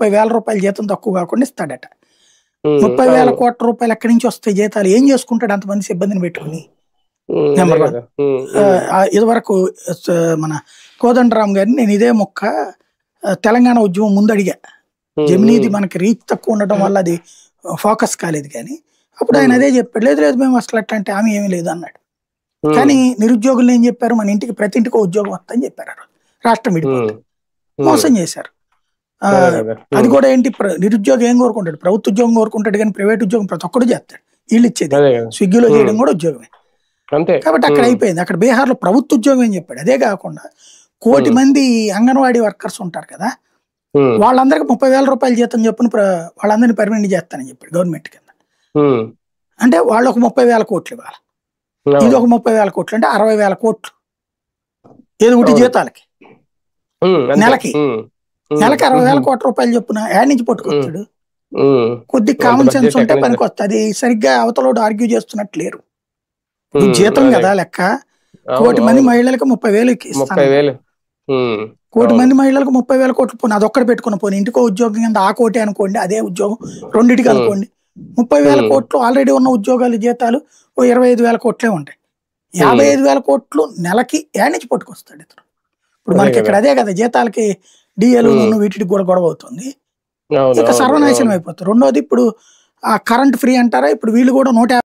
30,000 రూపాయల జీతం తక్కువ కాకుండా ఇస్తాడట. 30,000 కోట్ల రూపాయలు ఎక్కడి నుంచి వస్తాయి జీతాలు? ఏం చేసుకుంటాడు అంతమంది సిబ్బందిని పెట్టుకుని? నెంబర్ 1. ఇదివరకు మన కోదండరామ్ గారిని నేను ఇదే మొక్క తెలంగాణ ఉద్యమం ముందు అడిగా. జమినీది మనకి రీచ్ తక్కువ ఉండటం వల్ల అది ఫోకస్ కాలేదు, కానీ అప్పుడు ఆయన అదే చెప్పాడు, లేదు లేదు మేము అసలు అట్లాంటి హామీ ఏమీ లేదు అన్నాడు. కానీ నిరుద్యోగులు ఏం చెప్పారు, మన ఇంటికి ప్రతి ఇంటికి ఉద్యోగం వస్తుందని చెప్పారు. రాష్ట్రం విడిపోతుంది, మోసం చేశారు. అది కూడా ఏంటి, నిరుద్యోగం ఏం కోరుకుంటాడు? ప్రభుత్వ ఉద్యోగం కోరుకుంటాడు, కానీ ప్రైవేట్ ఉద్యోగం ప్రతి ఒక్కడు చేస్తాడు. వీళ్ళు ఇచ్చేది స్విగ్గీలో చేయడం కూడా ఉద్యోగమే. కాబట్టి అక్కడ అయిపోయింది. అక్కడ బీహార్లో ప్రభుత్వ ఉద్యోగం ఏం చెప్పాడు. అదే కాకుండా 1 కోటి మంది అంగన్వాడీ వర్కర్స్ ఉంటారు కదా, వాళ్ళందరికీ 30,000 రూపాయల జీతం చెప్పుని వాళ్ళందరినీ పర్మనెంట్ చేస్తానని చెప్పాడు గవర్నమెంట్ కింద. అంటే వాళ్ళు ఒక 30,000 కోట్లు ఇవ్వాలి, ఇది ఒక 30,000 కోట్లు, అంటే 60,000 కోట్లు ఏది ఒకటి జీతాలకి. నెలకి 60,000 కోట్ల రూపాయలు చెప్పున ఏడు నుంచి పట్టుకొస్తాడు? కొద్ది కామన్ సెన్స్ ఉంటే పనికి వస్తుంది. సరిగ్గా అవతలోడు ఆర్గ్యూ చేస్తున్నట్టు లేరు. జీతం కదా లెక్క. 1 కోటి మంది మహిళలకు 30,000 ఇస్తాను. 1 కోటి మంది మహిళలకు 30,000 కోట్లు పోనీ అదొక్కటి పెట్టుకున్న పోనీ ఇంటికో ఉద్యోగం కింద ఆ కోటి అనుకోండి, అదే ఉద్యోగం రెండింటికి అనుకోండి. 30,000 కోట్లు ఆల్రెడీ ఉన్న ఉద్యోగాలు జీతాలు 25,000 కోట్లే ఉంటాయి. 55,000 కోట్లు నెలకి ఏడు నుంచి పట్టుకొస్తాడు ఇతను. ఇప్పుడు మనకి ఇక్కడ అదే కదా, జీతాలకి డిఎల్ వీటికి కూడా గొడవ అవుతుంది. ఇక సర్వనాశనం అయిపోతుంది. రెండోది ఇప్పుడు ఆ కరెంట్ ఫ్రీ అంటారా, ఇప్పుడు వీళ్ళు కూడా 150